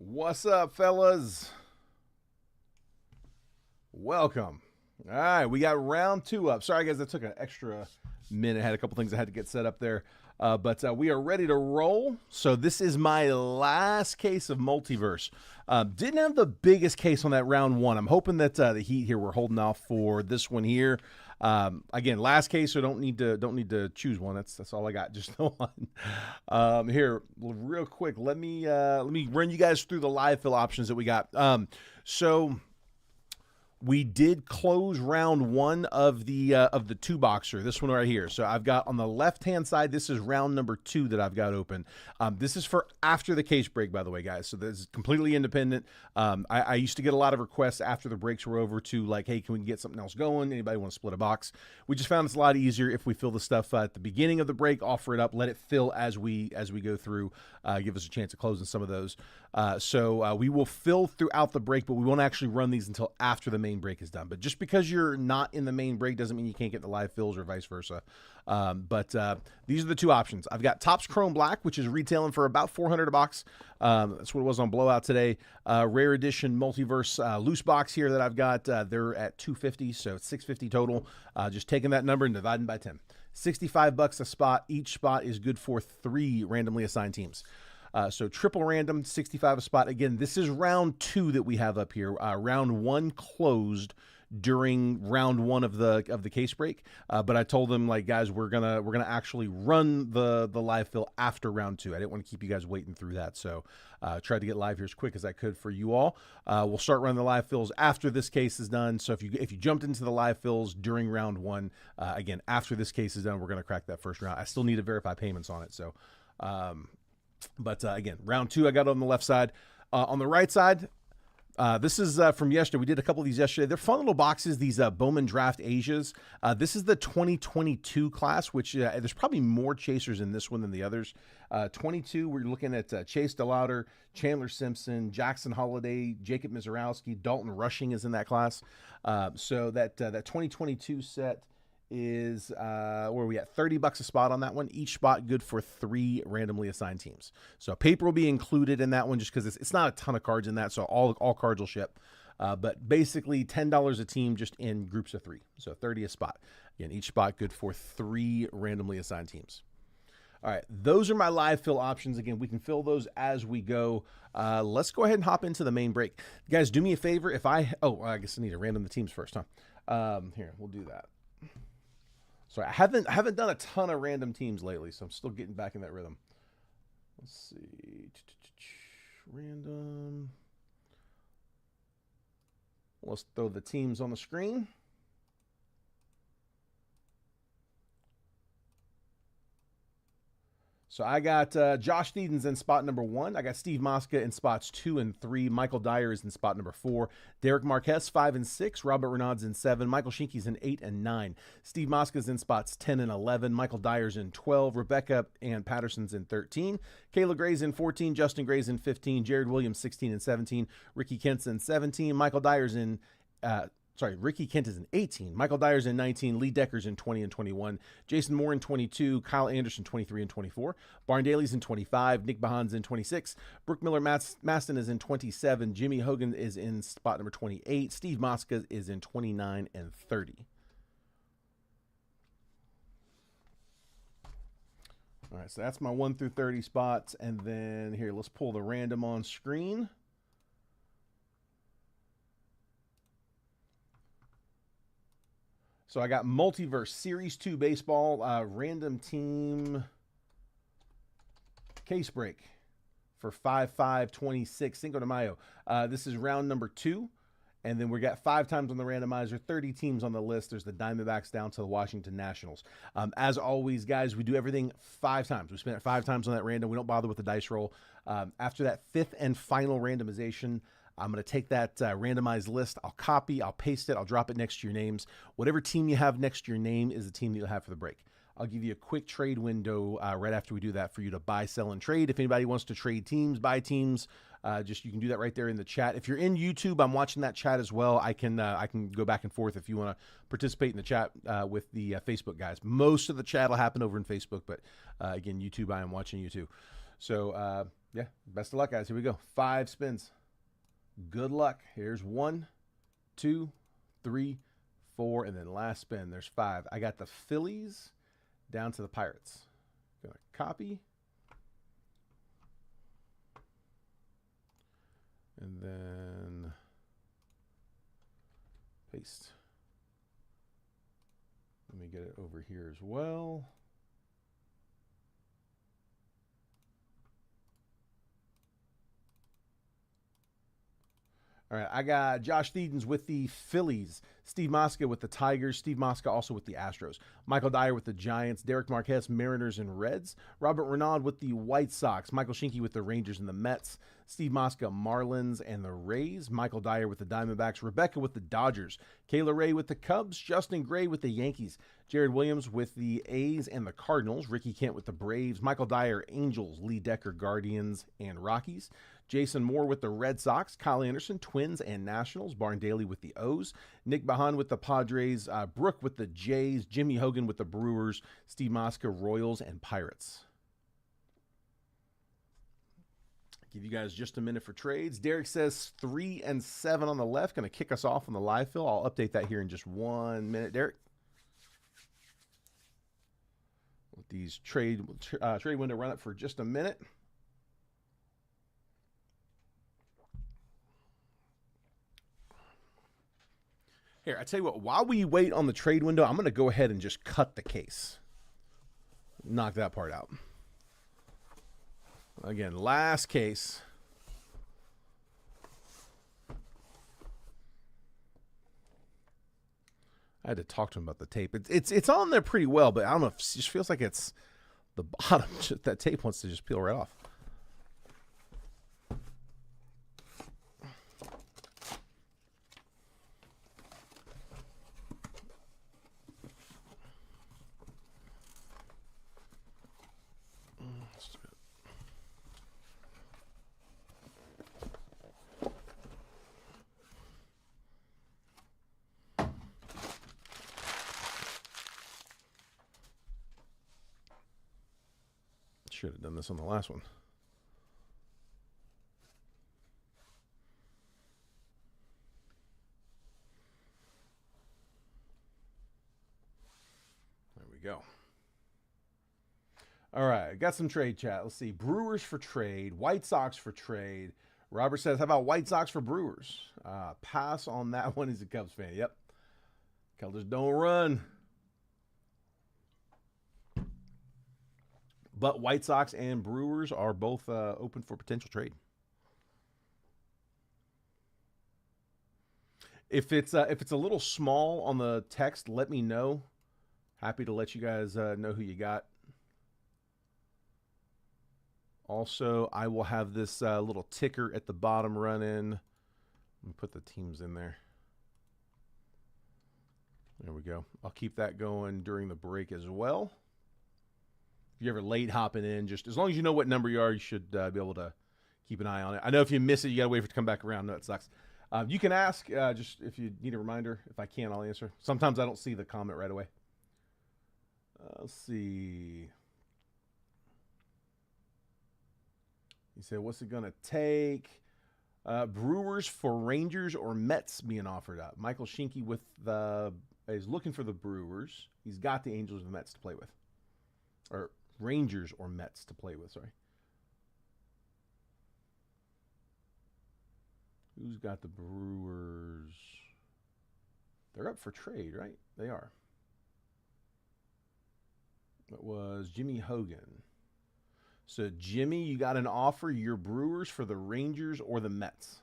What's up, fellas? Welcome. All right, we got round two up. Sorry, guys, that took an extra minute. Had a couple things I had to get set up there. But we are ready to roll. So this is my last case of Multiverse. Didn't have the biggest case on that round one. I'm hoping that the Heat here we're holding off for this one here. Again, last case, so don't need to choose one. That's all I got. Just the one. Here, real quick. Let me run you guys through the live fill options that we got. So we did close round one of the two boxer. This one right here. So I've got on the left hand side. This is round number 2 that I've got open. This is for after the case break, by the way, guys. So this is completely independent. I used to get a lot of requests after the breaks were over to like, hey, can we get something else going? Anybody want to split a box? We just found it's a lot easier if we fill the stuff at the beginning of the break, offer it up, let it fill as we go through. Give us a chance of closing some of those. So we will fill throughout the break, but we won't actually run these until after the main break is done. But just because you're not in the main break doesn't mean you can't get the live fills or vice versa. These are the two options. I've got Topps Chrome Black, which is retailing for about $400 a box. That's what it was on Blowout today. Rare Edition Multiverse loose box here that I've got. They're at $250, so it's $650 total. Just taking that number and dividing by 10. $65 a spot. Each spot is good for 3 randomly assigned teams. So triple random, 65 a spot. Again, this is round 2 that we have up here. Round 1 closed during round 1 of the case break. But I told them, like, guys, we're gonna actually run the live fill after round 2. I didn't want to keep you guys waiting through that, so tried to get live here as quick as I could for you all. We'll start running the live fills after this case is done. So if you jumped into the live fills during round 1, again, after this case is done, we're gonna crack that first round. I still need to verify payments on it, so. Again, round 2 I got on the left side. On the right side, this is from yesterday. We did a couple of these yesterday. They're fun little boxes, these Bowman Draft Asias. This is the 2022 class, which there's probably more chasers in this one than the others. 22, we're looking at Chase DeLauder, Chandler Simpson, Jackson Holiday, Jacob Mizorowski, Dalton Rushing is in that class. So that 2022 set is where are we at? $30 a spot on that one. Each spot good for 3 randomly assigned teams. So paper will be included in that one just because it's not a ton of cards in that, so all cards will ship. But basically $10 a team just in groups of 3. So 30 a spot. Again, each spot good for 3 randomly assigned teams. All right, those are my live fill options. Again, we can fill those as we go. Let's go ahead and hop into the main break. Guys, do me a favor. I guess I need to random the teams first, huh? Here, we'll do that. Sorry, I haven't done a ton of random teams lately, so I'm still getting back in that rhythm. Let's see. Random. Let's throw the teams on the screen. So I got Josh Thedens in spot number 1. I got Steve Mosca in spots 2 and 3. Michael Dyer is in spot number 4. Derek Marquez 5 and 6. Robert Renaud's in 7. Michael Shinky's in 8 and 9. Steve Mosca's in spots 10 and 11. Michael Dyer's in 12. Rebecca Ann Patterson's in 13. Kayla Gray's in 14. Justin Gray's in 15. Jared Williams 16 and 17. Ricky Kent's in 17. Michael Dyer's in Ricky Kent is in 18. Michael Dyer's in 19. Lee Decker's in 20 and 21. Jason Moore in 22. Kyle Anderson 23 and 24. Barn Daly's in 25. Nick Bahan's in 26. Brooke Miller Maston is in 27. Jimmy Hogan is in spot number 28. Steve Mosca is in 29 and 30. All right, so that's my 1 through 30 spots. And then here, let's pull the random on screen. So I got Multiverse Series 2 Baseball, random team case break for 5/5/26 Cinco de Mayo. This is round number 2. And then we got 5 times on the randomizer, 30 teams on the list. There's the Diamondbacks down to the Washington Nationals. As always, guys, we do everything 5 times. We spend it 5 times on that random. We don't bother with the dice roll. After that 5th and final randomization, I'm going to take that randomized list. I'll copy, I'll paste it, I'll drop it next to your names. Whatever team you have next to your name is the team that you'll have for the break. I'll give you a quick trade window right after we do that for you to buy, sell, and trade. If anybody wants to trade teams, buy teams, you can do that right there in the chat. If you're in YouTube, I'm watching that chat as well. I can go back and forth if you want to participate in the chat with the Facebook guys. Most of the chat will happen over in Facebook, but again, YouTube, I am watching you too. So Yeah, best of luck, guys. Here we go. 5 spins. Good luck. Here's 1, 2, 3, 4, and then last spin. There's 5. I got the Phillies down to the Pirates. Gonna copy. And then paste. Let me get it over here as well. All right, I got Josh Thedens with the Phillies, Steve Mosca with the Tigers, Steve Mosca also with the Astros, Michael Dyer with the Giants, Derek Marquez, Mariners and Reds, Robert Renaud with the White Sox, Michael Shinky with the Rangers and the Mets, Steve Mosca, Marlins and the Rays, Michael Dyer with the Diamondbacks, Rebecca with the Dodgers, Kayla Ray with the Cubs, Justin Gray with the Yankees, Jared Williams with the A's and the Cardinals, Ricky Kent with the Braves, Michael Dyer, Angels, Lee Decker, Guardians and Rockies, Jason Moore with the Red Sox, Kyle Anderson, Twins and Nationals, Barn Daly with the O's, Nick Bahan with the Padres, Brooke with the Jays, Jimmy Hogan with the Brewers, Steve Mosca, Royals, and Pirates. Give you guys just a minute for trades. Derek says 3 and 7 on the left. Going to kick us off on the live fill. I'll update that here in just 1 minute, Derek. Let these trade window run up for just a minute. Here, I tell you what, while we wait on the trade window, I'm going to go ahead and just cut the case. Knock that part out. Again, last case. I had to talk to him about the tape. It's on there pretty well, but I don't know if it just feels like it's the bottom. That tape wants to just peel right off. Should have done this on the last one. There we go. All right, got some trade chat. Let's see. Brewers for trade. White Sox for trade. Robert says, how about White Sox for Brewers? Pass on that one. He's a Cubs fan. Yep. Colors don't run. But White Sox and Brewers are both open for potential trade. If it's a little small on the text, let me know. Happy to let you guys know who you got. Also, I will have this little ticker at the bottom running. Let me put the teams in there. There we go. I'll keep that going during the break as well. If you're ever late hopping in, just as long as you know what number you are, you should be able to keep an eye on it. I know if you miss it, you got to wait for it to come back around. No, it sucks. You can ask just if you need a reminder. If I can, I'll answer. Sometimes I don't see the comment right away. Let's see. He said, what's it going to take? Brewers for Rangers or Mets being offered up. Michael Shinky is looking for the Brewers. He's got the Angels and the Mets to play with. Or Rangers or Mets to play with, sorry. Who's got the Brewers? They're up for trade, right? They are. It was Jimmy Hogan. So, Jimmy, you got an offer. Your Brewers for the Rangers or the Mets?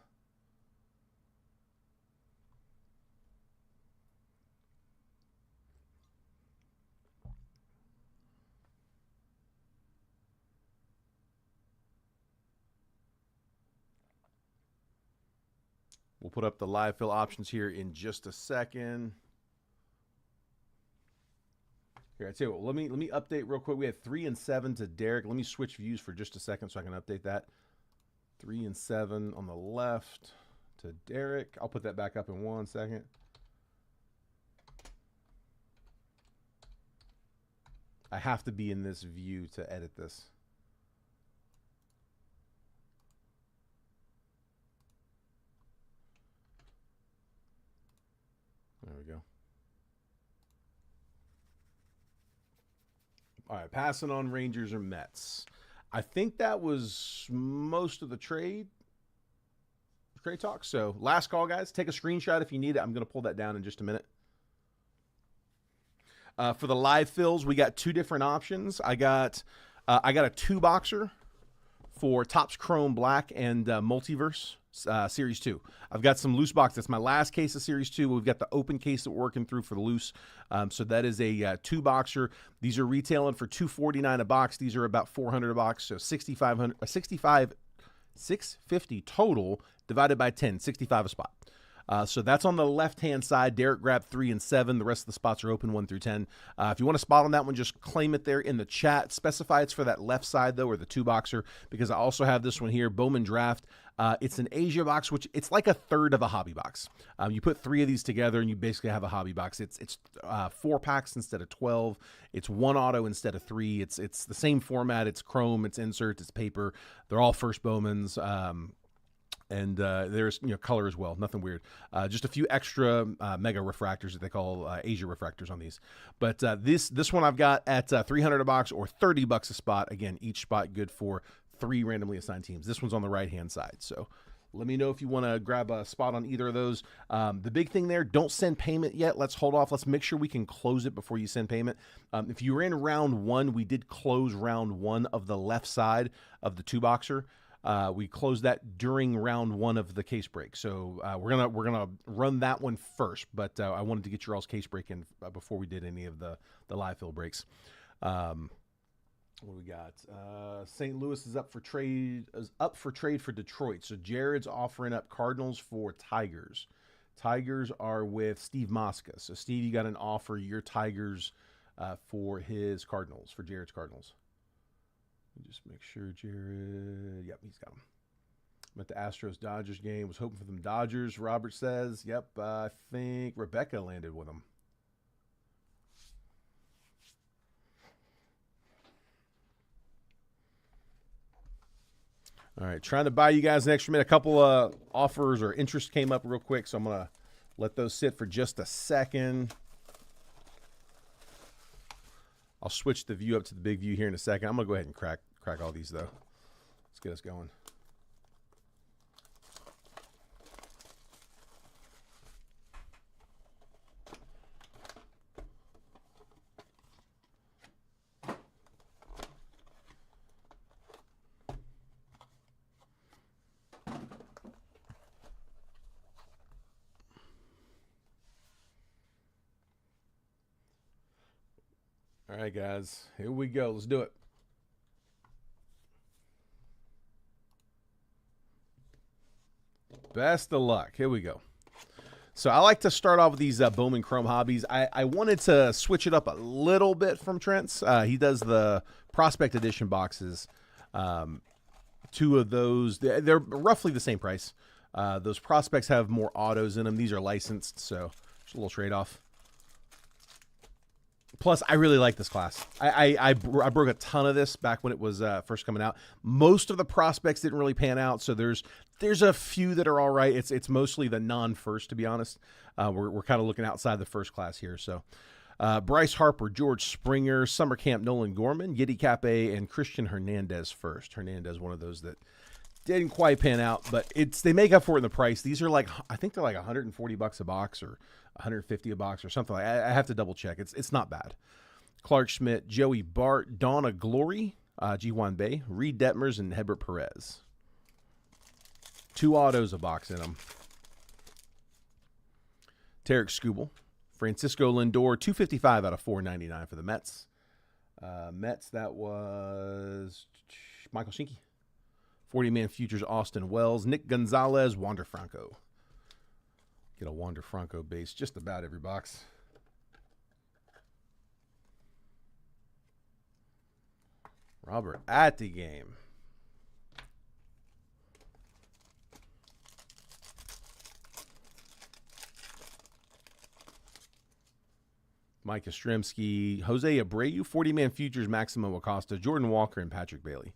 We'll put up the live fill options here in just a second. Here, I tell you what, let me update real quick. We had 3 and 7 to Derek. Let me switch views for just a second so I can update that. 3 and 7 on the left to Derek. I'll put that back up in 1 second. I have to be in this view to edit this. All right, passing on Rangers or Mets. I think that was most of the trade talk. So last call, guys. Take a screenshot if you need it. I'm going to pull that down in just a minute. For the live fills, we got two different options. I got a two-boxer for Topps Chrome Black and Multiverse Series 2. I've got some loose box. That's my last case of Series 2. We've got the open case that we're working through for the loose. So that is a two-boxer. These are retailing for $249 a box. These are about $400 a box, so $650 total divided by 10, 65 a spot. So that's on the left-hand side. Derek grabbed 3 and 7. The rest of the spots are open 1 through 10. If you want to spot on that one, just claim it there in the chat. Specify it's for that left side, though, or the two-boxer, because I also have this one here, Bowman Draft. It's an Asia box, which it's like a third of a hobby box. You put 3 of these together, and you basically have a hobby box. It's 4 packs instead of 12. It's 1 auto instead of 3. It's the same format. It's chrome. It's insert. It's paper. They're all first Bowmans. And there's color as well, nothing weird. Just a few extra mega refractors that they call Asia refractors on these. But this one I've got at $300 a box or $30 a spot. Again, each spot good for 3 randomly assigned teams. This one's on the right-hand side. So let me know if you want to grab a spot on either of those. The big thing there, don't send payment yet. Let's hold off. Let's make sure we can close it before you send payment. If you were in round 1, we did close round 1 of the left side of the two-boxer. We closed that during round 1 of the case break, so we're gonna run that one first. But I wanted to get your all's case break in before we did any of the live fill breaks. What we got? St. Louis is up for trade for Detroit. So Jared's offering up Cardinals for Tigers. Tigers are with Steve Mosca. So Steve, you got an offer. Your Tigers for his Cardinals, for Jared's Cardinals. Just make sure Jared, yep, he's got them. I'm at the Astros-Dodgers game. Was hoping for them Dodgers, Robert says. Yep, I think Rebecca landed with them. All right, trying to buy you guys an extra minute. A couple of offers or interest came up real quick, so I'm going to let those sit for just a second. I'll switch the view up to the big view here in a second. I'm going to go ahead and crack all these, though. Let's get us going. All right, guys, here we go. Let's do it. Best of luck. Here we go. So I like to start off with these Bowman Chrome hobbies. I wanted to switch it up a little bit from Trent's. He does the Prospect Edition boxes. 2 of those, they're roughly the same price. Those Prospects have more autos in them. These are licensed, so just a little trade-off. Plus, I really like this class. I broke a ton of this back when it was first coming out. Most of the prospects didn't really pan out, so there's a few that are all right. It's mostly the non-first, to be honest. We're kind of looking outside the first class here. So Bryce Harper, George Springer, Summer Camp, Nolan Gorman, Yiddy Cape, and Christian Hernandez first. Hernandez, one of those that didn't quite pan out, but they make up for it in the price. These are I think they're like $140 a box or $150 a box or something like that. I have to double check. It's not bad. Clark Schmidt, Joey Bart, Donna Glory, Ji-Hwan Bae, Reed Detmers, and Hebert Perez. 2 autos a box in them. Tarek Skubal, Francisco Lindor, 255 out of 499 for the Mets. Mets, that was Michael Shinky. 40-man futures, Austin Wells, Nick Gonzalez, Wander Franco. Get a Wander Franco base just about every box. Robert at the game. Mike Yastrzemski, Jose Abreu, 40-man futures, Maximo Acosta, Jordan Walker, and Patrick Bailey.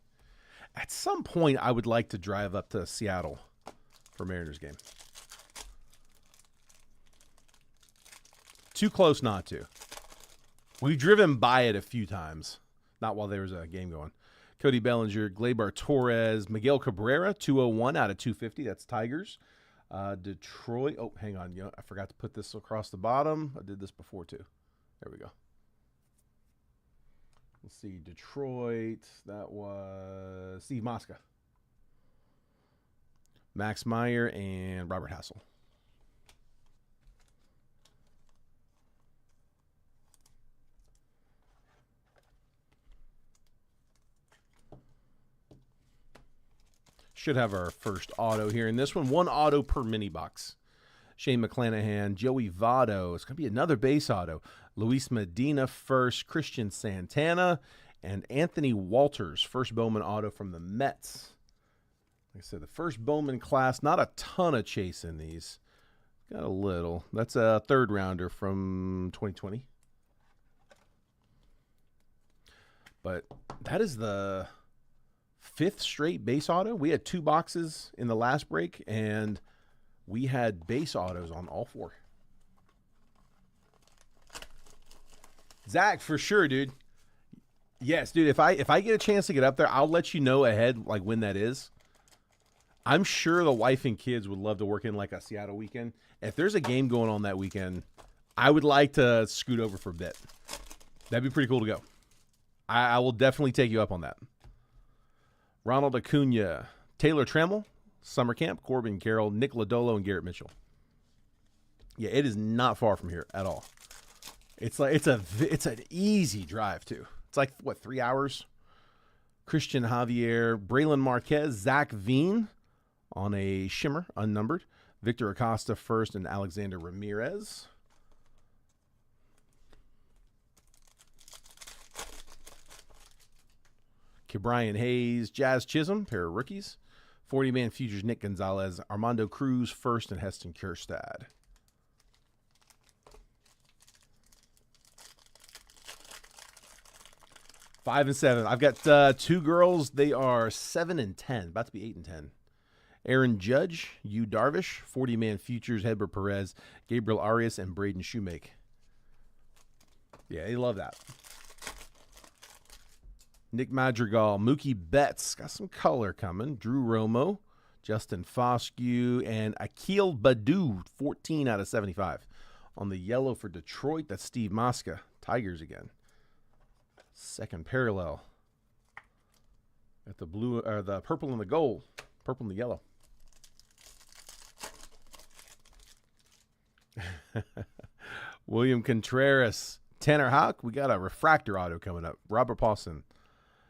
At some point, I would like to drive up to Seattle for Mariners game. Too close not to. We've driven by it a few times. Not while there was a game going. Cody Bellinger, Gleyber Torres, Miguel Cabrera, 201 out of 250. That's Tigers. Detroit. Oh, hang on. I forgot to put this across the bottom. I did this before, too. There we go. Let's see. Detroit. That was Steve Mosca. Max Meyer and Robert Hassel. Should have our first auto here in this one. One auto per mini box. Shane McClanahan, Joey Votto. It's going to be another base auto. Luis Medina first, Christian Santana, and Anthony Walters. First Bowman auto from the Mets. Like I said, the first Bowman class, not a ton of chase in these. Got a little. That's a third rounder from 2020. But that is the 5th straight base auto. We had 2 boxes in the last break, and we had base autos on all 4. Zach, for sure, dude. Yes, dude. If I get a chance to get up there, I'll let you know ahead, like when that is. I'm sure the wife and kids would love to work in like a Seattle weekend. If there's a game going on that weekend, I would like to scoot over for a bit. That'd be pretty cool to go. I will definitely take you up on that. Ronald Acuna, Taylor Trammell, Summer Camp, Corbin Carroll, Nick Lodolo, and Garrett Mitchell. Yeah, it is not far from here at all. It's an easy drive too. It's like what, 3 hours? Christian Javier, Braylon Marquez, Zach Veen on a shimmer, unnumbered. Victor Acosta first, and Alexander Ramirez. Brian Hayes, Jazz Chisholm, pair of rookies. 40-man futures, Nick Gonzalez, Armando Cruz first, and Heston Kjerstad. Five and 7. I've got 2 girls. They are 7 and 10, about to be 8 and 10. Aaron Judge, Yu Darvish, 40-man futures, Hedber Perez, Gabriel Arias, and Braden Shoemake. Yeah, they love that. Nick Madrigal, Mookie Betts, got some color coming. Drew Romo, Justin Foscue, and Akil Baddoo, 14 out of 75. On the yellow for Detroit, that's Steve Mosca, Tigers again. Second parallel. At the blue, or the purple and the gold, purple and the yellow. William Contreras, Tanner Houck. We got a refractor auto coming up. Robert Paulson.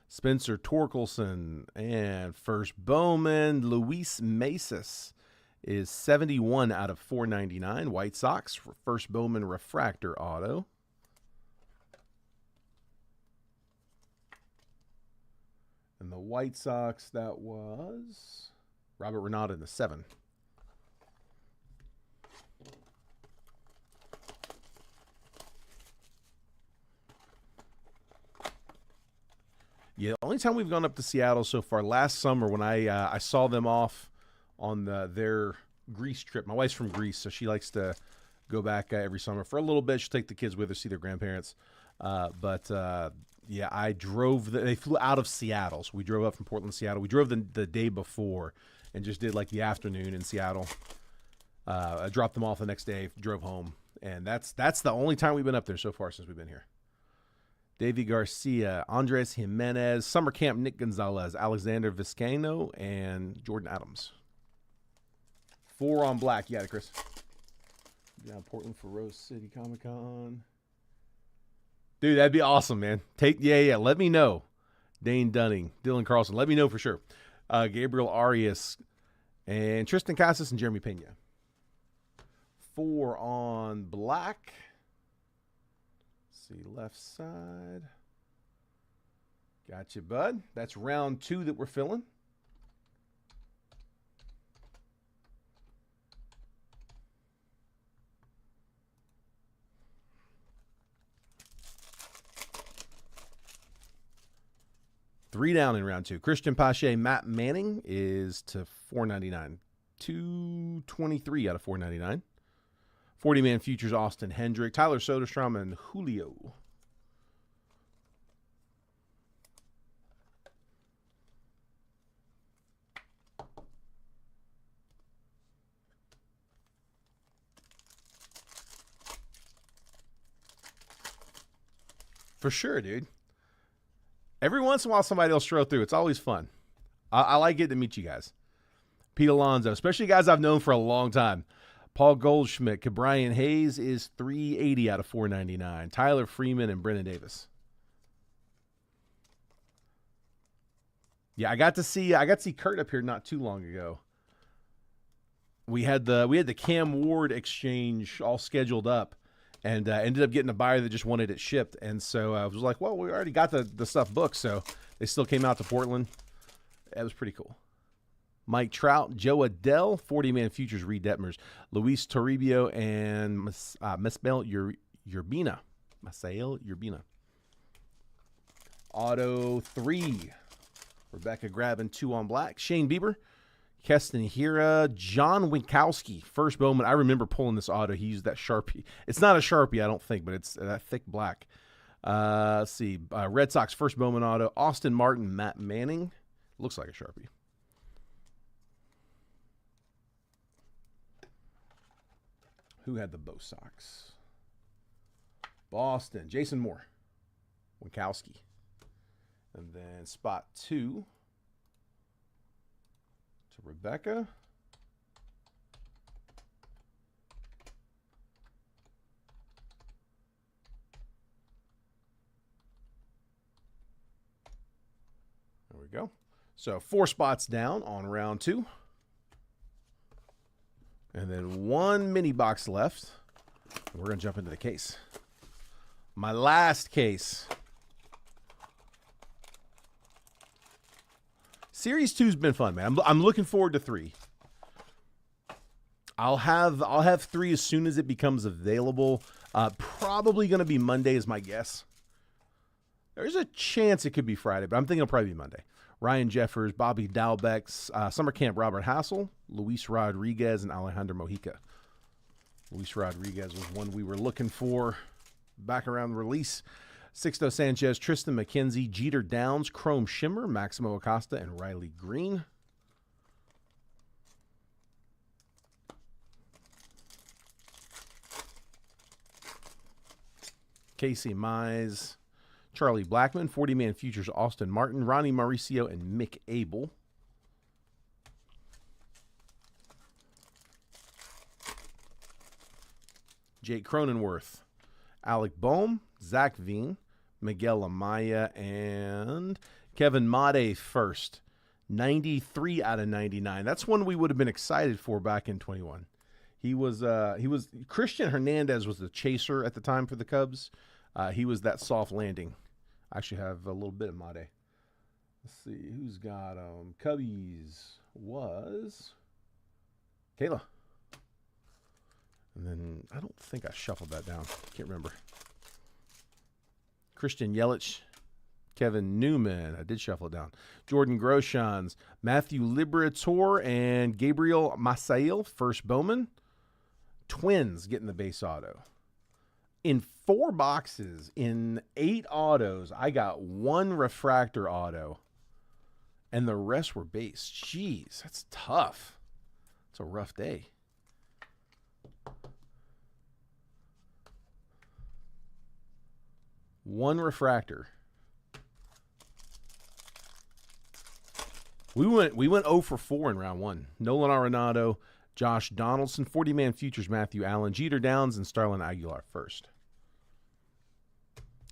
Spencer Torkelson, and first Bowman, Luis Mesis is 71 out of 499. White Sox, first Bowman refractor auto. And the White Sox, that was Robert Renata in the 7. Yeah, the only time we've gone up to Seattle so far, last summer when I saw them off on their Greece trip. My wife's from Greece, so she likes to go back every summer for a little bit. She'll take the kids with her, see their grandparents. Yeah, I drove. They flew out of Seattle, so we drove up from Portland, Seattle. We drove the day before and just did like the afternoon in Seattle. I dropped them off the next day, drove home, and that's the only time we've been up there so far since we've been here. Davey Garcia, Andres Jimenez, Summer Camp, Nick Gonzalez, Alexander Vizcaino, and Jordan Adams. 4 on black. You got it, Chris. Down Portland for Rose City Comic Con. Dude, that'd be awesome, man. Yeah. Let me know. Dane Dunning, Dylan Carlson. Let me know for sure. Gabriel Arias, and Tristan Casas and Jeremy Pena. 4 on black. See, left side. Got you, bud. That's round 2 that we're filling. Three down in round 2. Christian Pache, Matt Manning is to $4.99. 223 out of $4.99. 40-man futures, Austin Hendrick, Tyler Soderstrom, and Julio. For sure, dude. Every once in a while, somebody will stroll through. It's always fun. I like getting to meet you guys. Pete Alonso, especially guys I've known for a long time. Paul Goldschmidt, Cabrian Hayes is 380 out of 499. Tyler Freeman and Brennan Davis. Yeah, I got to see Kurt up here not too long ago. We had the Cam Ward exchange all scheduled up, and ended up getting a buyer that just wanted it shipped. And so I was like, well, we already got the stuff booked, so they still came out to Portland. That was pretty cool. Mike Trout, Joe Adell, 40-man futures, Reed Detmers, Luis Toribio, and Masael Urbina. Auto 3. Rebecca grabbing 2 on black. Shane Bieber, Keston Hira, John Winkowski, first Bowman. I remember pulling this auto. He used that Sharpie. It's not a Sharpie, I don't think, but it's that thick black. Let's see. Red Sox first Bowman auto. Austin Martin, Matt Manning. Looks like a Sharpie. Who had the Bo Sox? Boston. Jason Moore. Winkowski. And then spot 2 to Rebecca. There we go. So 4 spots down on round 2. And then 1 mini box left. We're going to jump into the case. My last case. Series 2's been fun, man. I'm looking forward to 3. I'll have 3 as soon as it becomes available. Probably going to be Monday is my guess. There's a chance it could be Friday, but I'm thinking it'll probably be Monday. Ryan Jeffers, Bobby Dalbeck, Summer Camp Robert Hassel, Luis Rodriguez, and Alejandro Mojica. Luis Rodriguez was one we were looking for back around the release. Sixto Sanchez, Tristan McKenzie, Jeter Downs, Chrome Shimmer, Maximo Acosta, and Riley Green. Casey Mize, Charlie Blackman, 40-man futures, Austin Martin, Ronnie Mauricio, and Mick Abel. Jake Cronenworth, Alec Boehm, Zach Veen, Miguel Amaya, and Kevin Made first. 93 out of 99. That's one we would have been excited for back in 21. He was Christian Hernandez was the chaser at the time for the Cubs. He was that soft landing. I actually have a little bit of Made. Let's see who's got Cubbies was Kayla. And then I don't think I shuffled that down. Can't remember. Christian Yelich, Kevin Newman. I did shuffle it down. Jordan Groshans, Matthew Liberatore, and Gabriel Masail, first Bowman. Twins getting the base auto. In 4 boxes, in 8 autos, I got 1 refractor auto, and the rest were base. Jeez, that's tough. It's a rough day. One refractor. We went 0 for 4 in round 1. Nolan Arenado, Josh Donaldson, 40-man futures, Matthew Allen, Jeter Downs, and Starlin Aguilar first.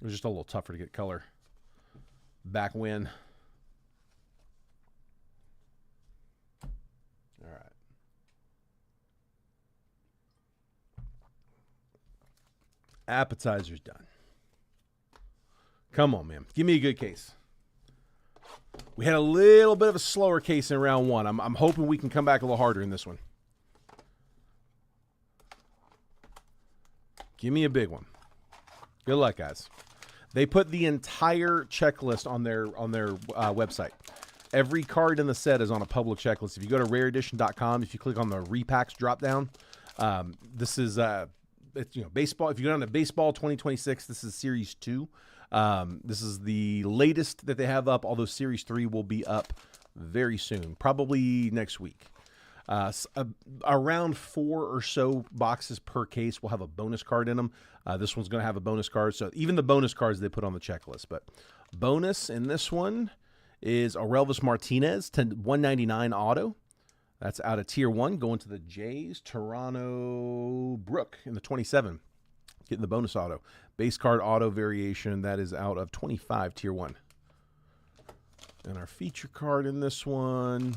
It was just a little tougher to get color back when. All right. Appetizer's done. Come on, man. Give me a good case. We had a little bit of a slower case in round 1. I'm hoping we can come back a little harder in this one. Give me a big one. Good luck, guys. They put the entire checklist on their website. Every card in the set is on a public checklist. If you go to rareedition.com, if you click on the repacks drop down, this is baseball. If you go down to baseball 2026, this is series 2. This is the latest that they have up, although Series 3 will be up very soon, probably next week. Around 4 or so boxes per case will have a bonus card in them. This one's going to have a bonus card. So even the bonus cards they put on the checklist. But bonus in this one is Aurelvis Martinez, 199 auto. That's out of Tier 1, going to the Jays. Toronto Brook in the 27, getting the bonus auto. Base card auto variation, that is out of 25, Tier 1. And our feature card in this one,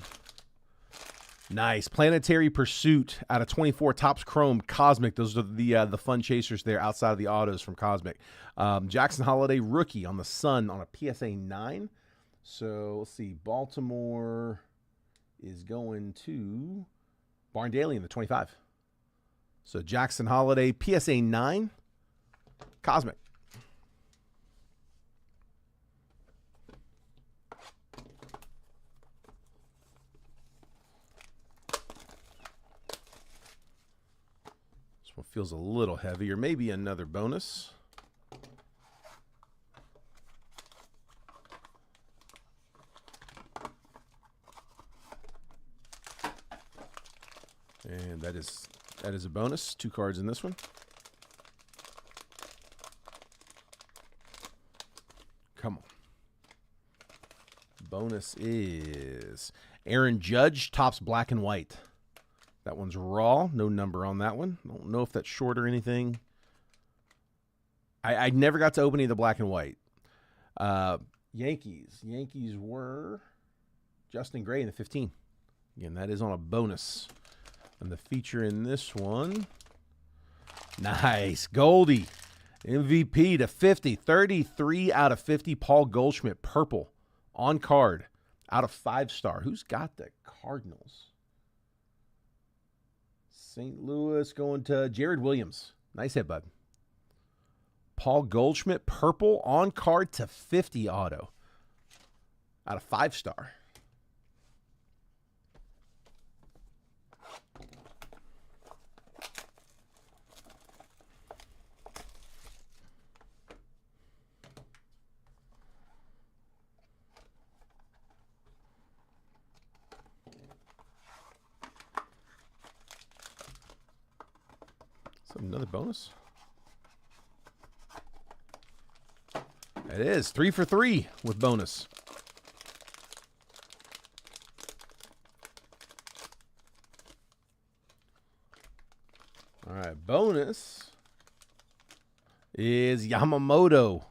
nice. Planetary Pursuit out of 24, Topps Chrome, Cosmic. Those are the fun chasers there outside of the autos from Cosmic. Jackson Holiday, rookie on the Sun on a PSA 9. So let's see, Baltimore is going to Barn Daly in the 25. So Jackson Holiday, PSA 9, Cosmic. This one feels a little heavier. Maybe another bonus. And that is a bonus. 2 cards in this one. Come on. Bonus is Aaron Judge, Topps Black and White. That one's raw. No number on that one. Don't know if that's short or anything. I never got to open any of the black and white. Yankees. Yankees were Justin Gray in the 15. Again, that is on a bonus. And the feature in this one, nice. Goldie, MVP to 50. 33 out of 50. Paul Goldschmidt, purple, on card, out of 5-star. Who's got the Cardinals? St. Louis going to Jared Williams. Nice hit, bud. Paul Goldschmidt, purple, on card to 50 auto, out of 5-star. Another bonus. It is 3 for 3 with bonus. All right, bonus is Yamamoto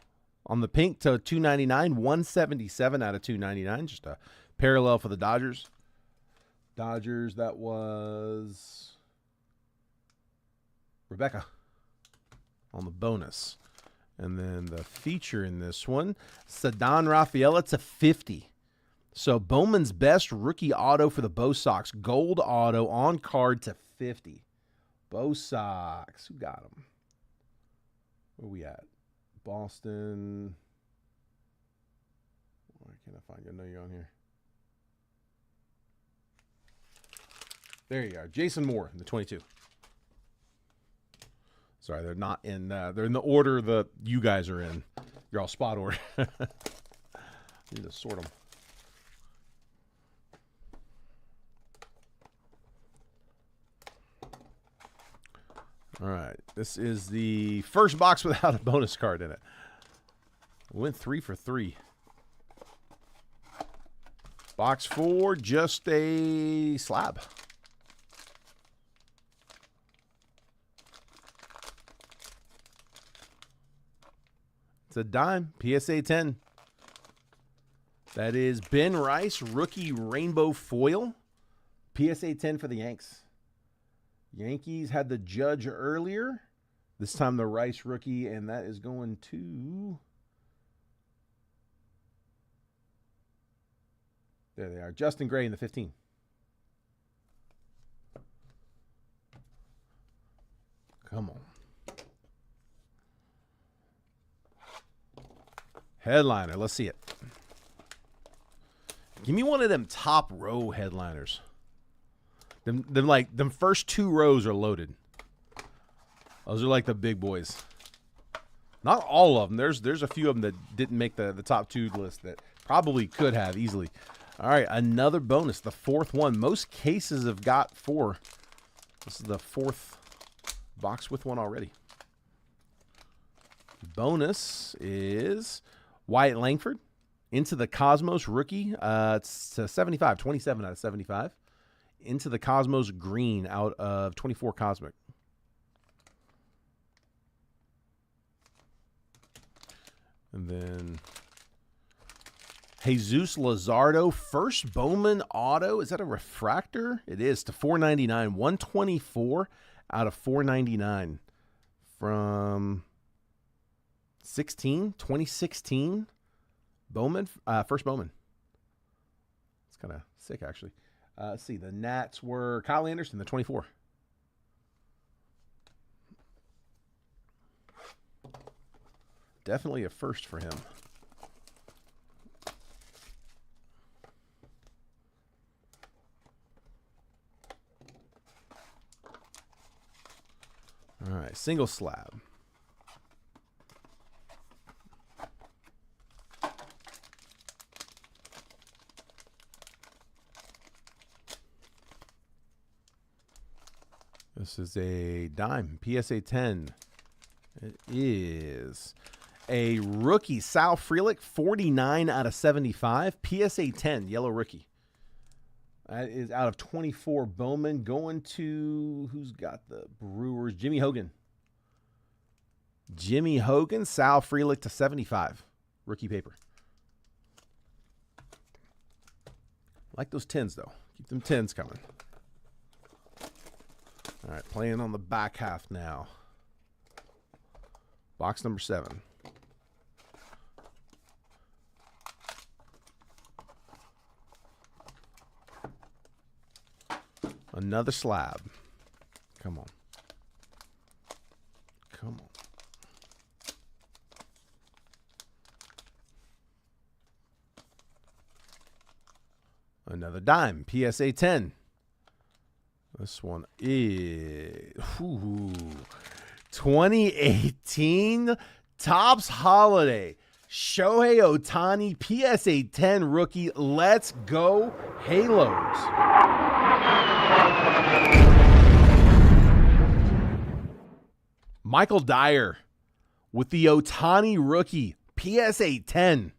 on the pink to 299, 177 out of 299. Just a parallel for the Dodgers. Dodgers, that was Rebecca on the bonus. And then the feature in this one, Ceddanne Rafaela to 50. So Bowman's Best rookie auto for the Bo Sox. Gold auto on card to 50. Bo Sox. Who got them? Where we at? Boston. Why can't I find you? I know you're on here. There you are. Jason Moore in the 22. Sorry, they're not in. They're in the order that you guys are in. You're all spot order. Need to sort them. All right, this is the first box without a bonus card in it. We went 3 for 3. Box 4, just a slab. It's a dime, PSA 10. That is Ben Rice, rookie rainbow foil. PSA 10 for the Yanks. Yankees had the Judge earlier. This time the Rice rookie, and that is going to... There they are. Justin Gray in the 15. Come on. Headliner. Let's see it. Give me one of them top row headliners. Them first 2 rows are loaded. Those are like the big boys. Not all of them. There's a few of them that didn't make the top 2 list that probably could have easily. All right, another bonus, the fourth one. Most cases have got 4. This is the 4th box with one already. Bonus is Wyatt Langford, Into the Cosmos rookie. It's 75, 27 out of 75. Into the Cosmos green out of 24 Cosmic. And then Jesus Luzardo, first Bowman auto. Is that a refractor? It is, to 499. 124 out of 499 from 2016 Bowman, first Bowman. It's kind of sick, actually. Let's see. The Nats were Kyle Anderson, the 24. Definitely a first for him. All right, single slab. This is a dime, PSA 10. It is a rookie, Sal Frelick, 49 out of 75. PSA 10, yellow rookie. That is out of 24 Bowman. Going to, who's got the Brewers? Jimmy Hogan. Jimmy Hogan, Sal Frelick to 75. Rookie paper. Like those 10s, though. Keep them 10s coming. All right, playing on the back half now. Box number 7. Another slab. Come on. Come on. Another dime. PSA 10. This one is 2018 Topps Holiday. Shohei Ohtani, PSA 10 rookie. Let's go Halos. Michael Dyer with the Ohtani rookie, PSA 10.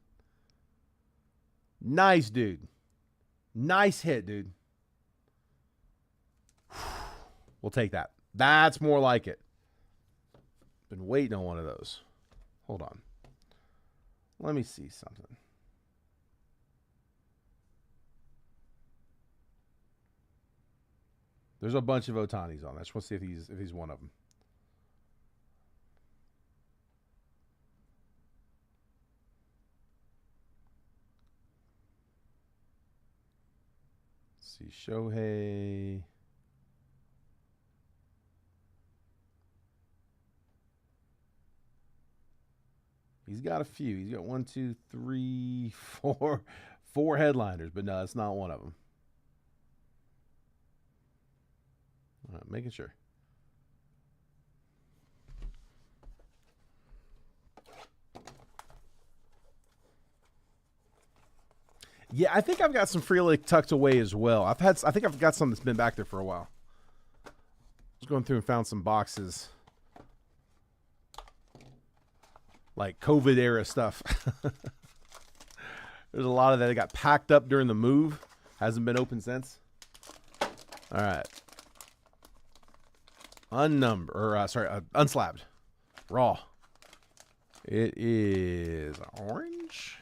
Nice, dude. Nice hit, dude. We'll take that. That's more like it. Been waiting on one of those. Hold on. Let me see something. There's a bunch of Ohtanis on. I just want to see if he's one of them. Let's see, Shohei. He's got a few. He's got 1, 2, 3, 4, 4 headliners, but no, it's not one of them. All right, making sure. Yeah, I think I've got some Frelick tucked away as well. I think I've got some that's been back there for a while. I was going through and found some boxes. Like COVID era stuff. There's a lot of that got packed up during the move. Hasn't been open since. All right. Unslabbed. Raw. It is orange.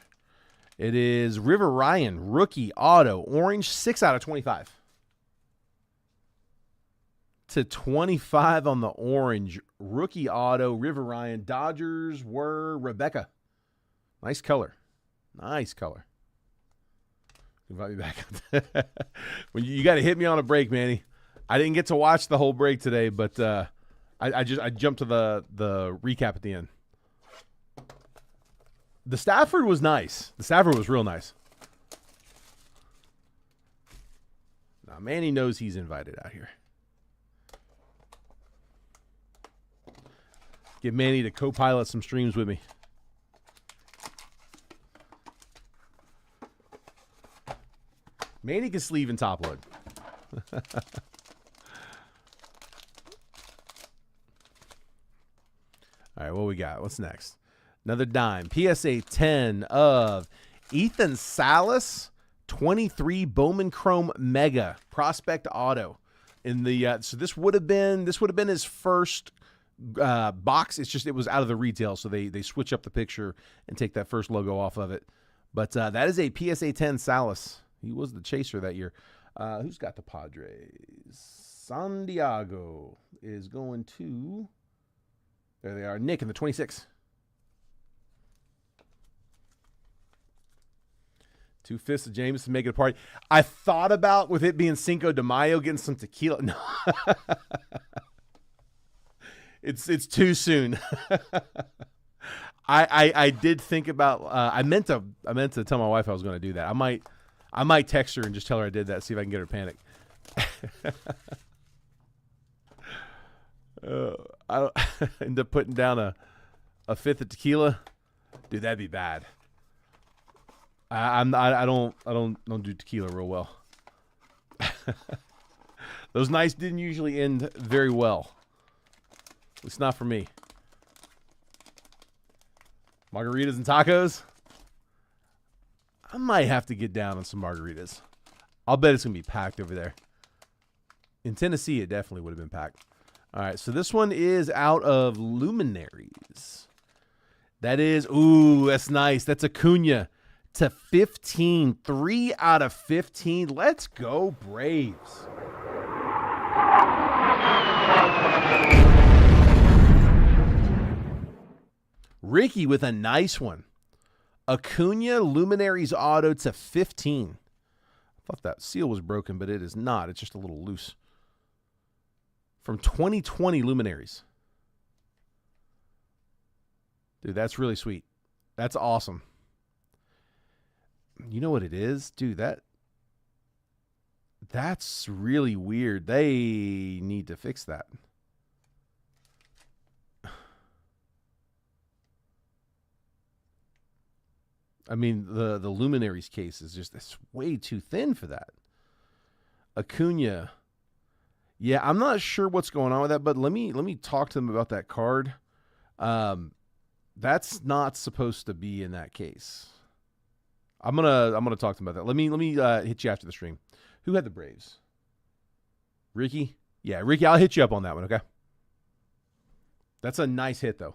It is River Ryan, rookie auto. Orange, 6 out of 25. To 25 on the orange. Rookie auto, River Ryan. Dodgers were Rebecca. Nice color. Nice color. Invite me back. When you got to hit me on a break, Manny. I didn't get to watch the whole break today, but I jumped to the recap at the end. The Stafford was nice. The Stafford was real nice. Now, Manny knows he's invited out here. Get Manny to co-pilot some streams with me. Manny can sleeve and top load. All right, what we got? What's next? Another dime. PSA 10 of Ethan Salas, 23 Bowman Chrome Mega Prospect Auto. In the so this would have been his first box. It's just it was out of the retail, so they switch up the picture and take that first logo off of it. But that is a PSA 10 Salas. He was the chaser that year. Who's got the Padres? Santiago is going to. There they are. Nick in the 26. 2/5 of Jameson make it a party. I thought about, with it being Cinco de Mayo, getting some tequila. No. It's too soon. I did think about. I meant to tell my wife I was going to do that. I might text her and just tell her I did that. See if I can get her to panic. I end up putting down a fifth of tequila. Dude, that'd be bad. I don't do tequila real well. Those nights didn't usually end very well. It's not for me. Margaritas and tacos. I might have to get down on some margaritas. I'll bet it's gonna be packed over there. In Tennessee, it definitely would have been packed. All right, so this one is out of Luminaries. That is, ooh, that's nice. That's Acuna to 15. 3 out of 15. Let's go, Braves. Ricky with a nice one. Acuna Luminaries auto to 15. I thought that seal was broken, but it is not. It's just a little loose. From 2020 Luminaries. Dude, that's really sweet. That's awesome. You know what it is? Dude, that's really weird. They need to fix that. I mean, the Luminaries case is just, it's way too thin for that. Acuna. Yeah, I'm not sure what's going on with that, but let me talk to them about that card. That's not supposed to be in that case. I'm gonna talk to them about that. Let me hit you after the stream. Who had the Braves? Ricky? Yeah, Ricky, I'll hit you up on that one, okay? That's a nice hit, though.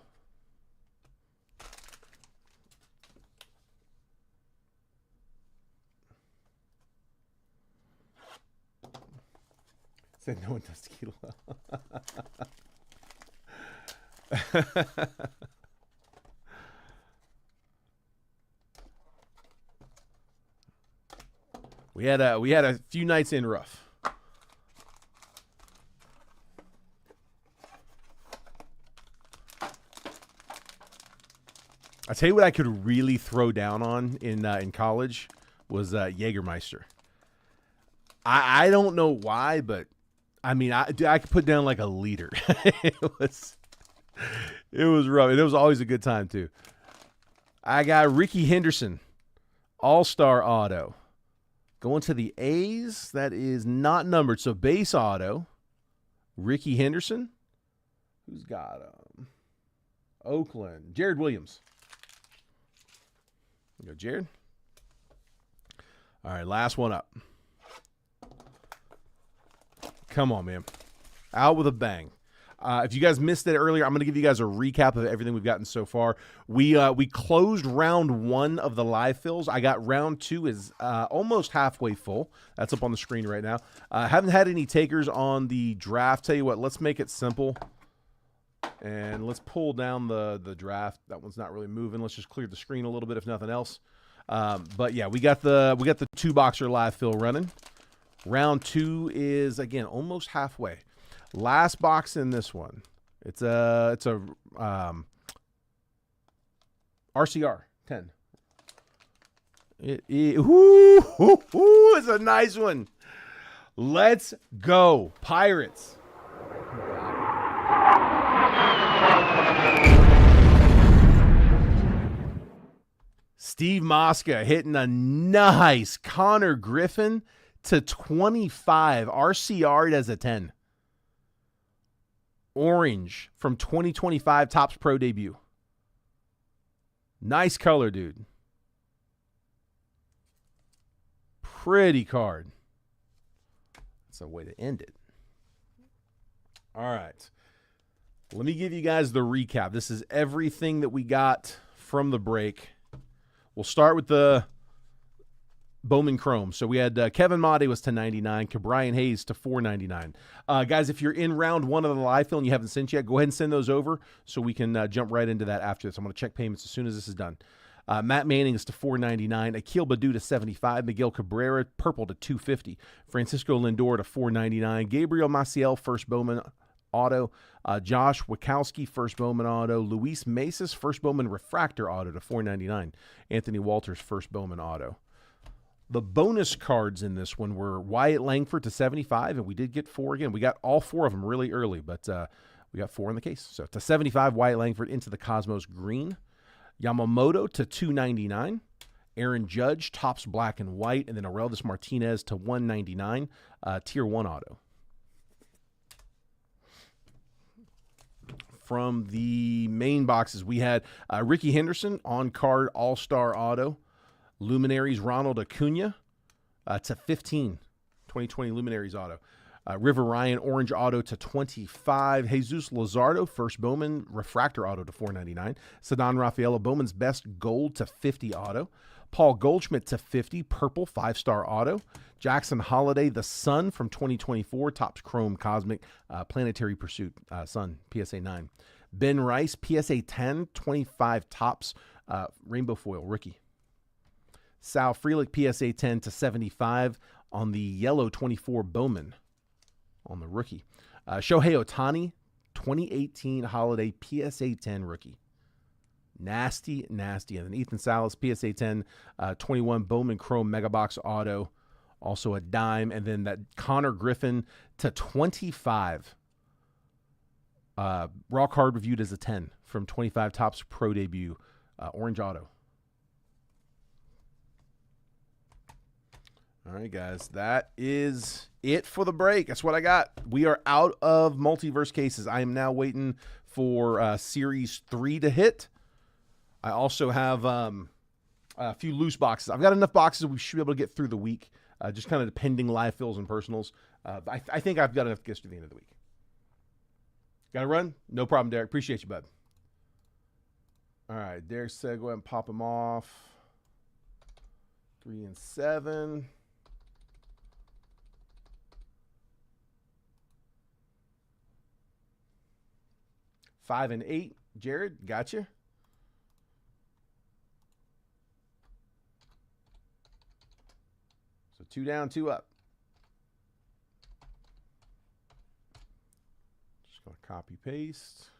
Said no one does tequila. We had a few nights in rough. I tell you what I could really throw down on in college was Jägermeister. I don't know why, but I mean I could put down like a liter. It was rough, and it was always a good time too. I got Ricky Henderson, All-Star Auto. Going to the A's, that is not numbered. So base auto, Ricky Henderson. Who's got Oakland? Jared Williams. There you go, Jared. All right, last one up. Come on, man. Out with a bang. If you guys missed it earlier, I'm going to give you guys a recap of everything we've gotten so far. We closed round 1 of the live fills. I got round 2 is almost halfway full. That's up on the screen right now. Haven't had any takers on the draft. Tell you what, let's make it simple. And let's pull down the draft. That one's not really moving. Let's just clear the screen a little bit, if nothing else. But yeah, we got the 2-boxer live fill running. Round 2 is, again, almost halfway. Last box in this one. It's a RCR 10. It's a nice one. Let's go, Pirates. Steve Mosca hitting a nice Connor Griffin to 25. RCR'd as a 10. Orange from 2025 Topps Pro debut. Nice color, dude. Pretty card. That's a way to end it. All right. Let me give you guys the recap. This is everything that we got from the break. We'll start with the Bowman Chrome. So we had Kevin Made was to 99, Cabrian Hayes to 499. Guys, if you're in round one of the live fill and you haven't sent yet, go ahead and send those over so we can jump right into that after this. I'm going to check payments as soon as this is done. Matt Manning is to 499, Akil Baddoo to 75, Miguel Cabrera purple to 250, Francisco Lindor to 499, Gabriel Maciel first Bowman auto, Josh Wachowski first Bowman auto, Luis Mesas first Bowman refractor auto to 499, Anthony Walters first Bowman auto. The bonus cards in this one were Wyatt Langford to 75, and we did get 4 again. We got all 4 of them really early, but we got 4 in the case. So to 75, Wyatt Langford into the Cosmos green. Yamamoto to 299. Aaron Judge, Topps black and white, and then Aurelvis Martinez to 199, Tier 1 auto. From the main boxes, we had Ricky Henderson on-card all-star auto. Luminaries Ronald Acuna to 15, 2020 Luminaries auto. River Ryan orange auto to 25. Jesus Luzardo first Bowman refractor auto to 499. Ceddanne Rafaela Bowman's best gold to 50 auto. Paul Goldschmidt to 50 purple 5-star auto. Jackson Holiday the Sun from 2024 Topps Chrome Cosmic Planetary Pursuit Sun PSA 9. Ben Rice PSA 10 25 Topps Rainbow Foil rookie. Sal Frelick PSA 10 to 75 on the yellow 24 Bowman on the rookie. Shohei Ohtani 2018 Holiday PSA 10 rookie. Nasty. And then Ethan Salas PSA 10 21 Bowman Chrome Megabox auto. Also a dime. And then that Connor Griffin to 25. Raw card reviewed as a 10 from 25 Topps Pro debut. Orange auto. All right, guys, that is it for the break. That's what I got. We are out of multiverse cases. I am now waiting for Series 3 to hit. I also have a few loose boxes. I've got enough boxes we should be able to get through the week, just kind of depending live fills and personals. I think I've got enough to get us to the end of the week. Got to run? No problem, Derek. Appreciate you, bud. All right, Derek said go ahead and pop them off. 3 and 7. 5 and 8. Jared, gotcha. So 2 down, 2 up. Just going to copy paste.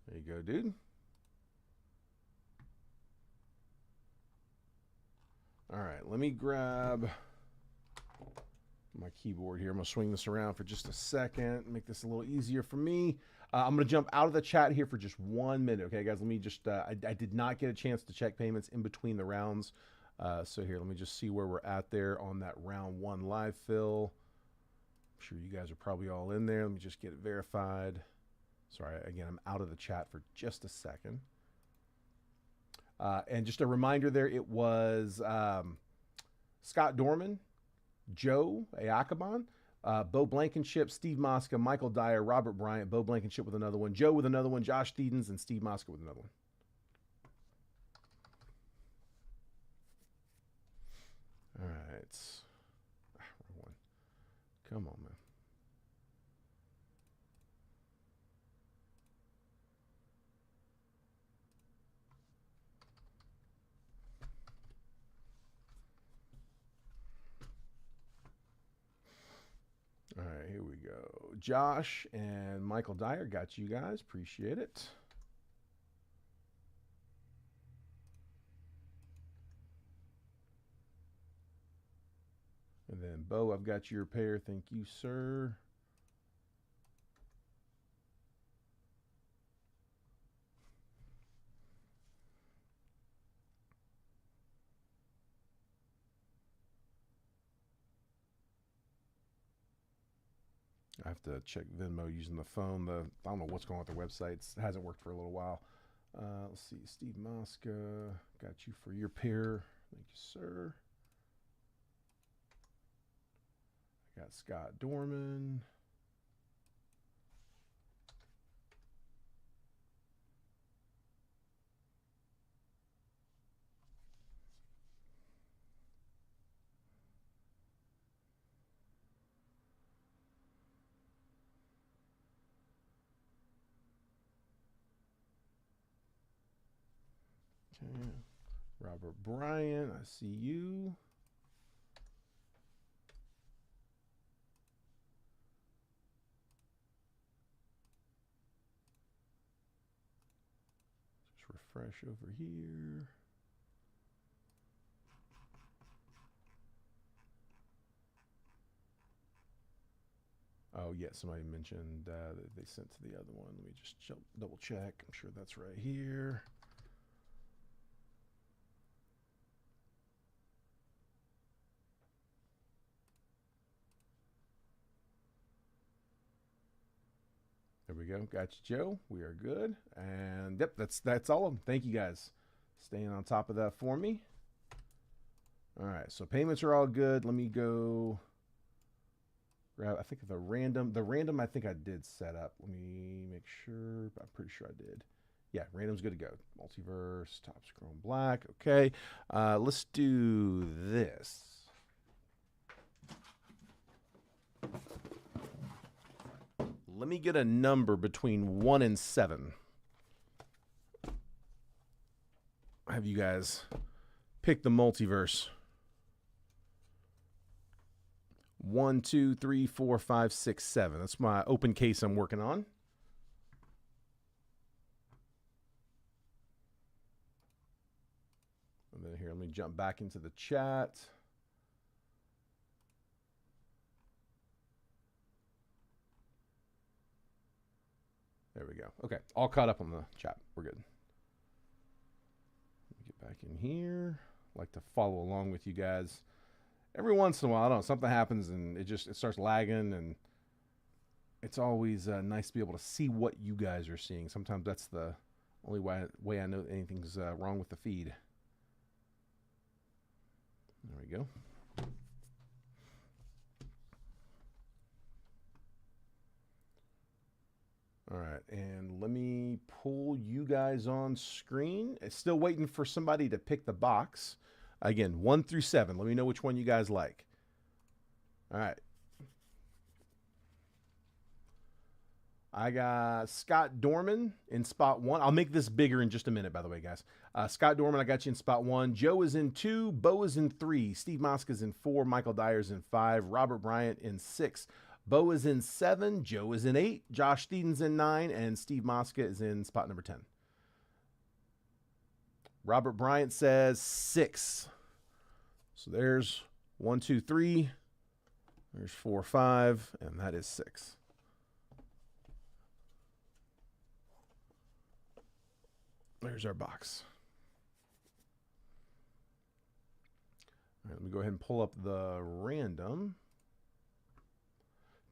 There you go, dude. All right, let me grab my keyboard here. I'm going to swing this around for just a second, make this a little easier for me. I'm going to jump out of the chat here for just 1 minute. Okay, guys, let me just, I did not get a chance to check payments in between the rounds. So here, let me just see where we're at there on that round 1 live fill. I'm sure you guys are probably all in there. Let me just get it verified. Sorry, again, I'm out of the chat for just a second. And just a reminder there, it was Scott Dorman, Joe Ayacaban, Bo Blankenship, Steve Mosca, Michael Dyer, Robert Bryant, Bo Blankenship with another one, Joe with another one, Josh Steedens, and Steve Mosca with another one. All right. Wrong one. Come on, man. All right, here we go. Josh and Michael Dyer, got you guys. Appreciate it. And then, Bo, I've got your pair. Thank you, sir. I have to check Venmo using the phone. I don't know what's going on with their websites. It hasn't worked for a little while. Let's see. Steve Mosca, got you for your pair. Thank you, sir. I got Scott Dorman. Okay. Robert Bryant, I see you. Just refresh over here. Oh, yeah, somebody mentioned that they sent to the other one. Let me just double check. I'm sure that's right here. There we go. Got you, Joe. We are good. And yep, that's all of them. Thank you guys. Staying on top of that for me. All right, so payments are all good. Let me go grab, I think the random I think I did set up. Let me make sure. I'm pretty sure I did. Yeah, random's good to go. Multiverse, Topps Chrome Black. Okay, let's do this. Let me get a number between 1 and 7. Have you guys pick the multiverse? 1, 2, 3, 4, 5, 6, 7. That's my open case I'm working on. And then here, let me jump back into the chat. There we go. Okay, all caught up on the chat. We're good. Let me get back in here. I like to follow along with you guys. Every once in a while, I don't know, something happens and it starts lagging, and it's always nice to be able to see what you guys are seeing. Sometimes that's the only way I know anything's wrong with the feed. There we go. All right, and let me pull you guys on screen. It's still waiting for somebody to pick the box. Again, 1 through 7. Let me know which one you guys like. All right. I got Scott Dorman in spot 1. I'll make this bigger in just a minute, by the way, guys. Scott Dorman, I got you in spot 1. Joe is in 2. Bo is in 3. Steve Mosca is in 4. Michael Dyer's in 5. Robert Bryant in 6. Bo is in 7. Joe is in 8. Josh Steedens in 9. And Steve Mosca is in spot number 10. Robert Bryant says 6. So there's 1, 2, 3. There's 4, 5. And that is 6. There's our box. All right, let me go ahead and pull up the random.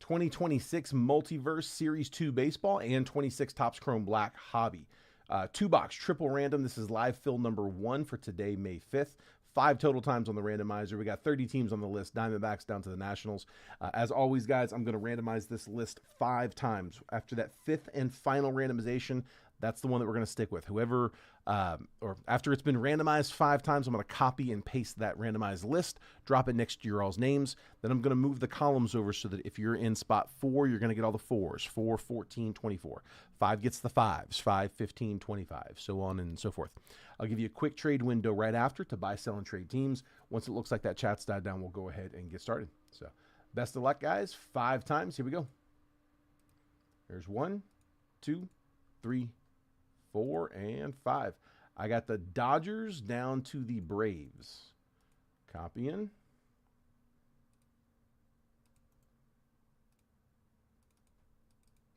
2026 Multiverse Series 2 Baseball and 26 Topps Chrome Black Hobby. 2-box triple random. This is live fill number 1 for today, May 5th. 5 total times on the randomizer. We got 30 teams on the list, Diamondbacks down to the Nationals. As always, guys, I'm going to randomize this list 5 times. After that 5th and final randomization, that's the one that we're going to stick with. Whoever, or after it's been randomized 5 times, I'm going to copy and paste that randomized list, drop it next to your all's names. Then I'm going to move the columns over so that if you're in spot 4, you're going to get all the 4s, 4, 14, 24. 5 gets the 5s, 5, 15, 25, so on and so forth. I'll give you a quick trade window right after to buy, sell, and trade teams. Once it looks like that chat's died down, we'll go ahead and get started. So best of luck, guys. 5 times. Here we go. There's 1, 2, 3, 4, and 5. I got the Dodgers down to the Braves. Copying.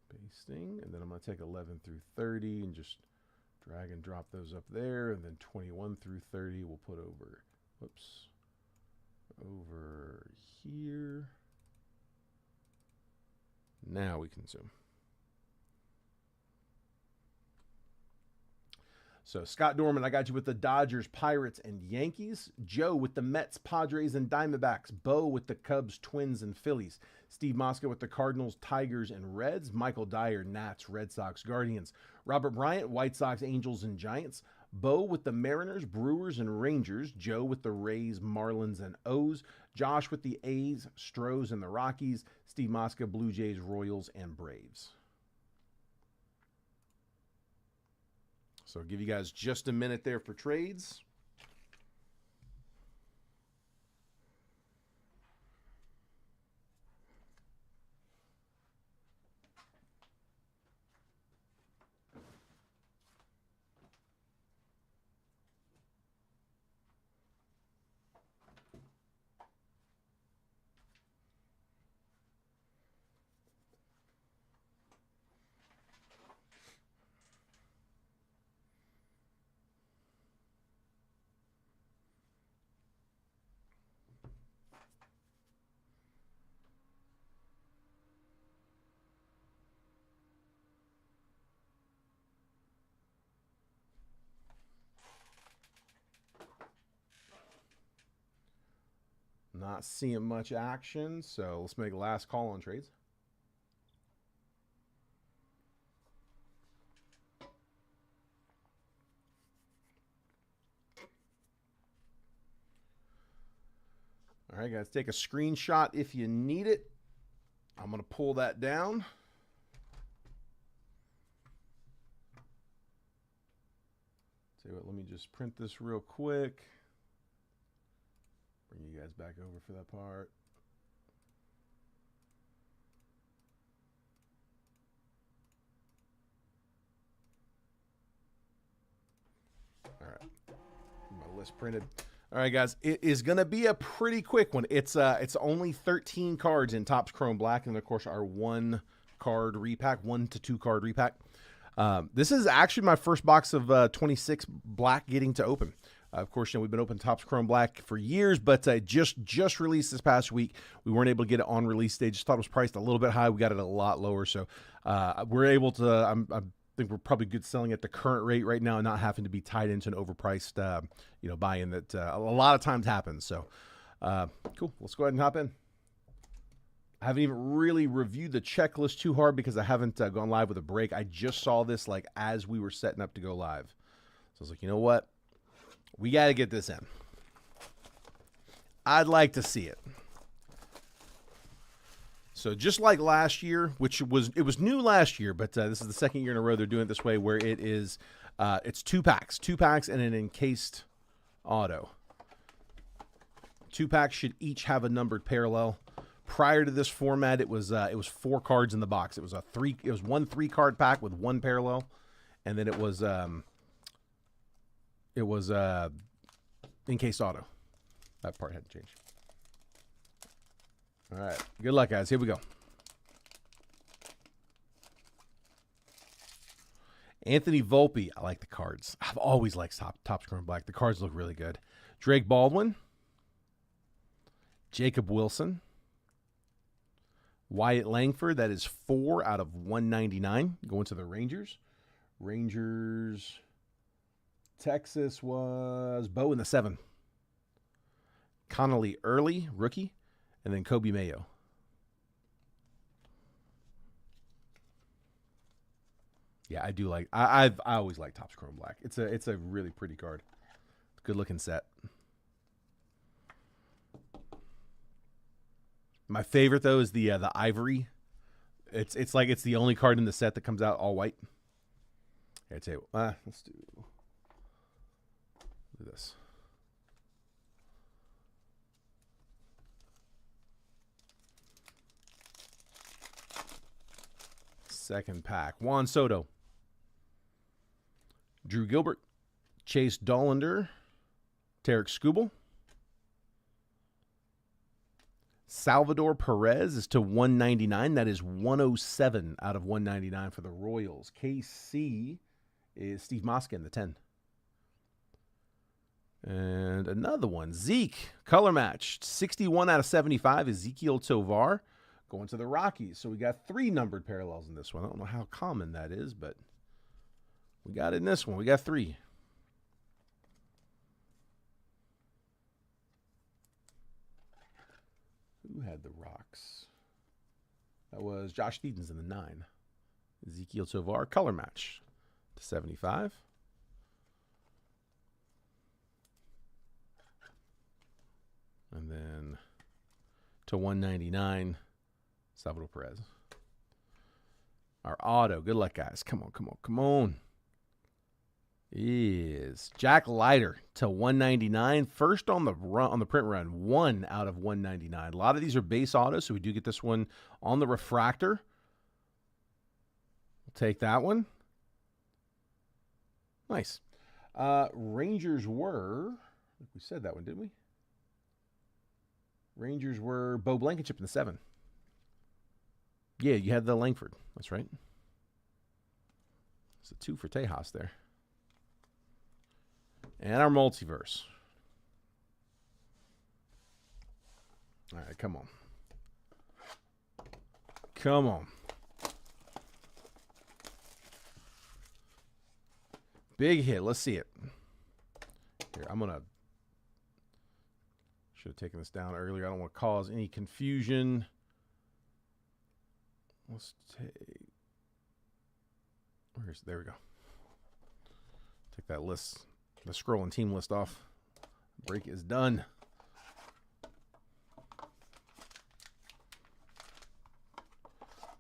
Pasting. And then I'm going to take 11 through 30 and just drag and drop those up there. And then 21 through 30 we'll put over, whoops, over here. Now we can zoom. So Scott Dorman, I got you with the Dodgers, Pirates, and Yankees. Joe with the Mets, Padres, and Diamondbacks. Bo with the Cubs, Twins, and Phillies. Steve Mosca with the Cardinals, Tigers, and Reds. Michael Dyer, Nats, Red Sox, Guardians. Robert Bryant, White Sox, Angels, and Giants. Bo with the Mariners, Brewers, and Rangers. Joe with the Rays, Marlins, and O's. Josh with the A's, Stros, and the Rockies. Steve Mosca, Blue Jays, Royals, and Braves. So I'll give you guys just a minute there for trades. Not seeing much action, so let's make a last call on trades. All right, guys, take a screenshot if you need it. I'm going to pull that down. Tell you what, let me just print this real quick. Bring you guys back over for that part. All right, my list printed. All right, guys, it is going to be a pretty quick one. It's only 13 cards in Topps Chrome Black, and of course our 1 card repack, 1 to 2 card repack. This is actually my first box of 26 Black getting to open. Of course, you know, we've been open Topps Chrome Black for years, but just released this past week. We weren't able to get it on release day. Just thought it was priced a little bit high. We got it a lot lower, so we're able to. I think we're probably good selling at the current rate right now, and not having to be tied into an overpriced, buy-in that a lot of times happens. So, cool. Let's go ahead and hop in. I haven't even really reviewed the checklist too hard because I haven't gone live with a break. I just saw this like as we were setting up to go live, so I was like, you know what? We got to get this in. I'd like to see it. So just like last year, it was new last year, but this is the second year in a row they're doing it this way, where it is it's 2 packs and an encased auto. 2 packs should each have a numbered parallel. Prior to this format, it was 4 cards in the box. It was one 3-card pack with 1 parallel, and then it was encased auto. That part hadn't changed. All right. Good luck, guys. Here we go. Anthony Volpe. I like the cards. I've always liked Topps Chrome Black. The cards look really good. Drake Baldwin. Jacob Wilson. Wyatt Langford. That is 4 out of 199. Going to the Rangers. Texas was Bo in the 7. Connolly Early, rookie, and then Kobe Mayo. Yeah, I do like. I always like Topps Chrome Black. It's a really pretty card. Good looking set. My favorite though is the ivory. It's like it's the only card in the set that comes out all white. Here, I tell you, let's do this. Second pack. Juan Soto. Drew Gilbert. Chase Dollander. Tarek Skubal. Salvador Perez is to 199. That is 107 out of 199 for the Royals. KC is Steve Mosca in the 10. And another one. Zeke. Color matched. 61 out of 75. Ezekiel Tovar. Going to the Rockies. So we got 3 numbered parallels in this one. I don't know how common that is, but we got it in this one. We got 3. Who had the Rocks? That was Josh Stevens in the 9. Ezekiel Tovar, color match to 75. And then to 199, Salvador Perez. Our auto, good luck, guys. Come on, come on, come on. Is Jack Leiter to 199. First on the run, on the print run, 1 out of 199. A lot of these are base autos, so we do get this one on the refractor. We'll take that one. Nice. Rangers were, I think we said that one, didn't we? Rangers were Bo Blankenship in the 7. Yeah, you had the Langford. That's right. It's a 2 for Tejas there. And our multiverse. All right, come on. Come on. Big hit. Let's see it. Here, I'm going to... Should have taken this down earlier. I don't want to cause any confusion. Let's take... There we go. Take that list, the scrolling team list off. Break is done.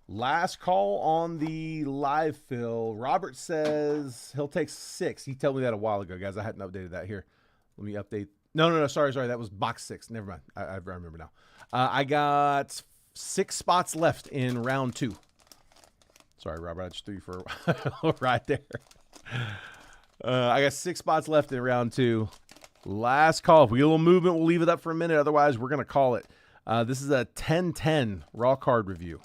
Last call on the live fill. Robert says he'll take 6. He told me that a while ago, guys. I hadn't updated that here. Let me update. No. Sorry. That was box 6. Never mind. I remember now. I got 6 spots left in round 2. Sorry, Robert. I just threw you for a ride there. I got 6 spots left in round 2. Last call. If we get a little movement, we'll leave it up for a minute. Otherwise, we're going to call it. This is a 10-10 raw card review.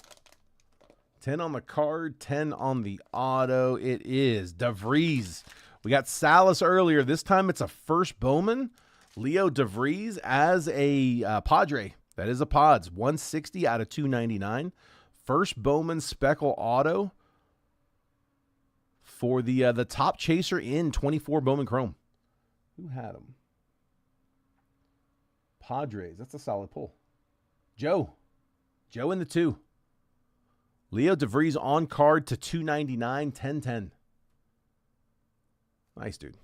10 on the card, 10 on the auto. It is DeVries. We got Salas earlier. This time it's a first Bowman. Leo DeVries as a Padre. That is a Pods. 160 out of 299. First Bowman Speckle auto for the top chaser in 24 Bowman Chrome. Who had him? Padres. That's a solid pull. Joe in the 2. Leo DeVries on card to 299, 10-10. Nice, dude.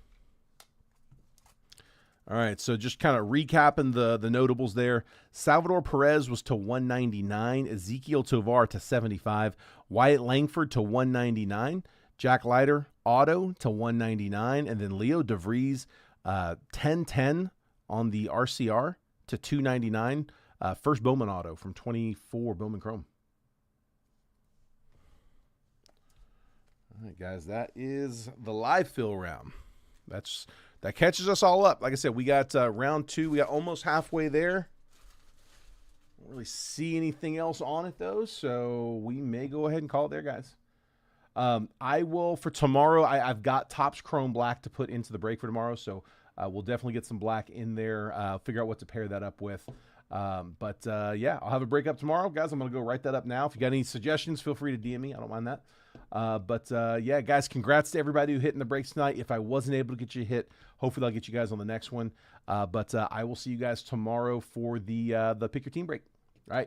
All right, so just kind of recapping the notables there. Salvador Perez was to 199. Ezekiel Tovar to 75. Wyatt Langford to 199. Jack Leiter, auto to 199. And then Leo DeVries, 10-10 on the RCR to 299. First Bowman auto from 24 Bowman Chrome. All right, guys, that is the live fill round. That catches us all up. Like I said, we got round 2. We got almost halfway there. Don't really see anything else on it, though, so we may go ahead and call it there, guys. I will, for tomorrow, I've got Topps Chrome Black to put into the break for tomorrow, so we'll definitely get some black in there, figure out what to pair that up with. Yeah, I'll have a break up tomorrow. Guys, I'm going to go write that up now. If you got any suggestions, feel free to DM me. I don't mind that. Yeah, guys, congrats to everybody who hit in the breaks tonight. If I wasn't able to get you a hit, hopefully I'll get you guys on the next one. I will see you guys tomorrow for the Pick Your Team break. All right,